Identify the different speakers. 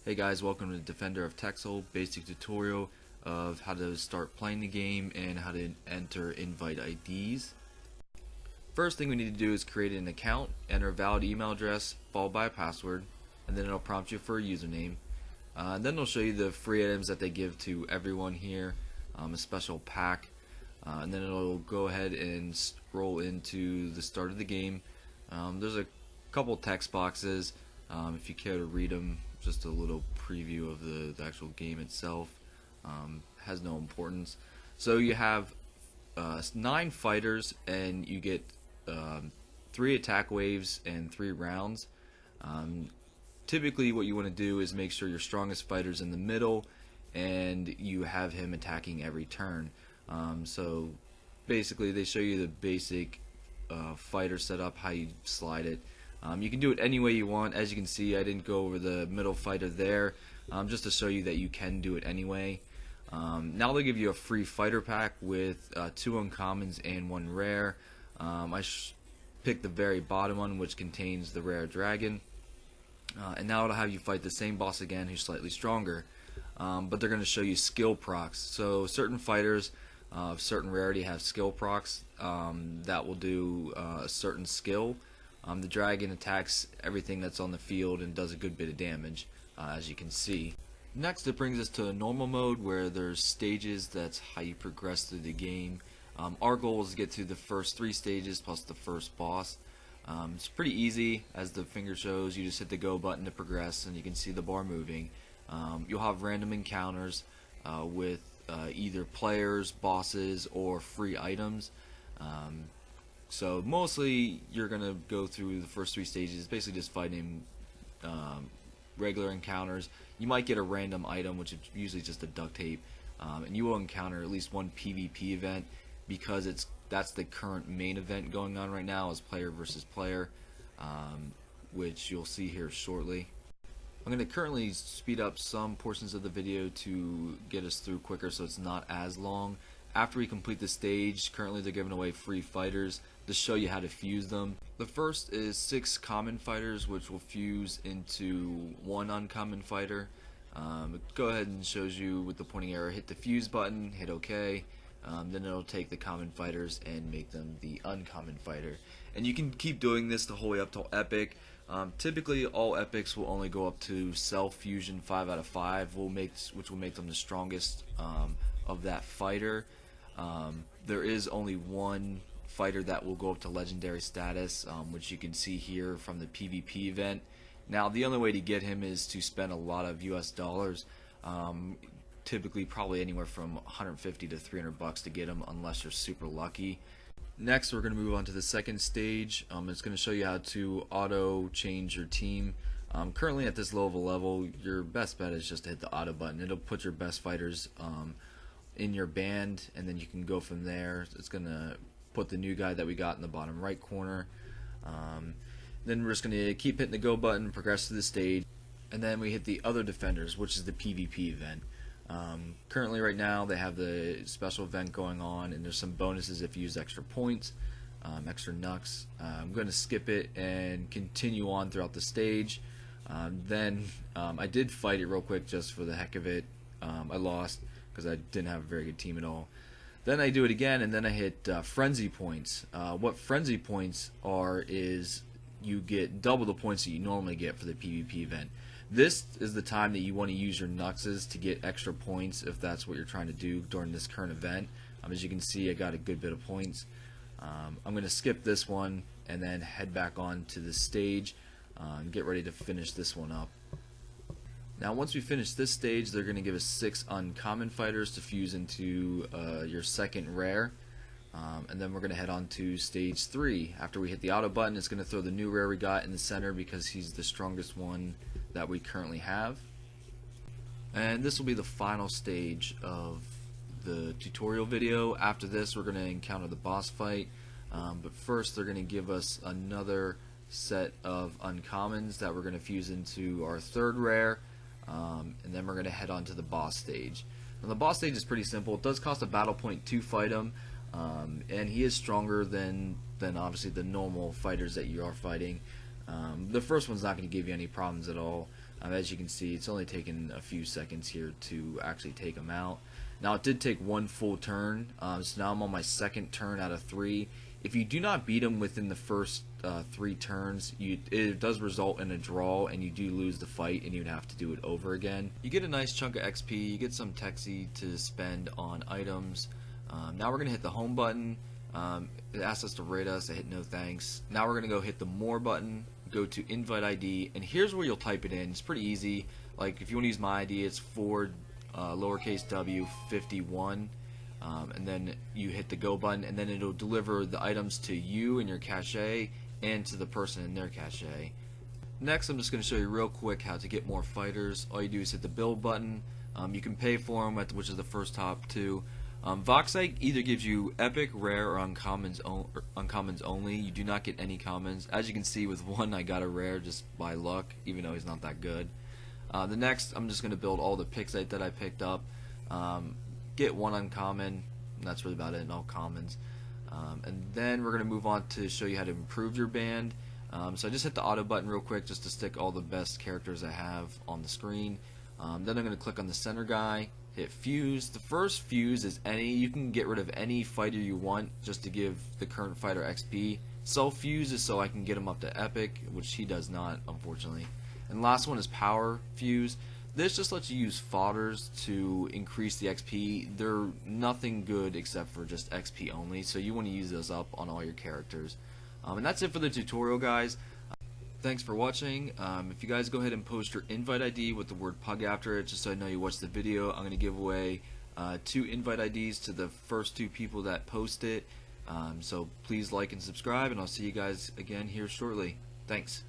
Speaker 1: Hey guys, welcome to Defender of Texel, basic tutorial of how to start playing the game and how to enter invite IDs. First thing we need to do is create an account, enter a valid email address followed by a password, and then it'll prompt you for a username. Then it'll show you the free items that they give to everyone here, a special pack, and then it'll go ahead and scroll into the start of the game. There's a couple text boxes if you care to read them. Just a little preview of the actual game itself. Has no importance. So you have 9 fighters, and you get 3 attack waves and 3 rounds. Typically what you want to do is make sure your strongest fighter's in the middle, and you have him attacking every turn. So basically they show you the basic fighter setup, how you slide it. You can do it any way you want. As you can see, I didn't go over the middle fighter there, just to show you that you can do it anyway. Now they give you a free fighter pack with 2 uncommons and 1 rare. I picked the very bottom one, which contains the rare dragon. And now it'll have you fight the same boss again, who's slightly stronger. But they're going to show you skill procs. So certain fighters of certain rarity have skill procs that will do a certain skill. The dragon attacks everything that's on the field and does a good bit of damage, as you can see. Next, it brings us to normal mode, where there's stages. That's how you progress through the game. Our goal is to get through the first 3 stages plus the first boss. It's pretty easy. As the finger shows, you just hit the go button to progress, and you can see the bar moving. You'll have random encounters with either players, bosses, or free items. So mostly you're going to go through the first 3 stages, basically just fighting regular encounters. You might get a random item, which is usually just a duct tape, and you will encounter at least one PvP event, because that's the current main event going on right now, is player versus player, which you'll see here shortly. I'm going to currently speed up some portions of the video to get us through quicker so it's not as long. After we complete the stage, currently they're giving away free fighters to show you how to fuse them. The first is 6 common fighters, which will fuse into 1 uncommon fighter. Go ahead and shows you with the pointing arrow, hit the fuse button, hit OK. Then it'll take the common fighters and make them the uncommon fighter. And you can keep doing this the whole way up to epic. Typically all epics will only go up to self fusion 5 out of 5, which will make them the strongest of that fighter. There is only 1 fighter that will go up to legendary status, which you can see here from the PvP event. Now the only way to get him is to spend a lot of US dollars, typically probably anywhere from 150 to 300 bucks to get him, unless you're super lucky. Next, we're going to move on to the second stage. It's going to show you how to auto change your team. Currently at this low of a level, your best bet is just to hit the auto button. It'll put your best fighters in your band, and then you can go from there. It's going to put the new guy that we got in the bottom right corner. Then we're just going to keep hitting the go button, progress to the stage, and then we hit the other defenders, which is the PvP event. Currently right now they have the special event going on, and there's some bonuses if you use extra points, extra nucks. I'm going to skip it and continue on throughout the stage. Then I did fight it real quick just for the heck of it. I lost because I didn't have a very good team at all. Then I do it again, and then I hit frenzy points. What frenzy points are is you get double the points that you normally get for the PvP event. This is the time that you want to use your nuxes to get extra points if that's what you're trying to do during this current event. As you can see, I got a good bit of points. I'm going to skip this one and then head back on to the stage and get ready to finish this one up. Now once we finish this stage, they're going to give us 6 uncommon fighters to fuse into your second rare. And then we're going to head on to stage 3. After we hit the auto button, it's going to throw the new rare we got in the center, because he's the strongest one that we currently have. And this will be the final stage of the tutorial video. After this, we're going to encounter the boss fight. But first, they're going to give us another set of uncommons that we're going to fuse into our third rare. And then we're going to head on to the boss stage. Now, the boss stage is pretty simple. It does cost a battle point to fight him, and he is stronger than obviously the normal fighters that you are fighting. The first one's not going to give you any problems at all. As you can see, it's only taken a few seconds here to actually take them out. Now it did take one full turn, so now I'm on my second turn out of 3. If you do not beat them within the first 3 turns, it does result in a draw, and you do lose the fight, and you'd have to do it over again. You get a nice chunk of XP, you get some Texel to spend on items. Now we're going to hit the home button. It asks us to rate us. I hit no thanks. Now we're going to go hit the more button, go to invite ID, and here's where you'll type it in. It's pretty easy. Like if you want to use my ID, it's forward lowercase w 51, and then you hit the go button, and then it'll deliver the items to you in your cache and to the person in their cache. Next, I'm just going to show you real quick how to get more fighters. All you do is hit the build button. You can pay for them, which is the first top 2. Voxite either gives you epic, rare, or uncommons only. You do not get any commons. As you can see, with one I got a rare just by luck, even though he's not that good. The next, I'm just going to build all the Pixite that I picked up. Get one uncommon, and that's really about it, and all commons. And then we're going to move on to show you how to improve your band. So I just hit the auto button real quick just to stick all the best characters I have on the screen. Then I'm going to click on the center guy, hit fuse. The first fuse is any. You can get rid of any fighter you want just to give the current fighter XP. Self fuse is so I can get him up to epic, which he does not, unfortunately. And last one is power fuse. This just lets you use fodders to increase the XP. They're nothing good except for just XP only, so you want to use those up on all your characters. And that's it for the tutorial, guys. Thanks for watching. If you guys go ahead and post your invite ID with the word pug after it, just so I know you watched the video, I'm going to give away 2 invite IDs to the first 2 people that post it. So please like and subscribe, and I'll see you guys again here shortly. Thanks.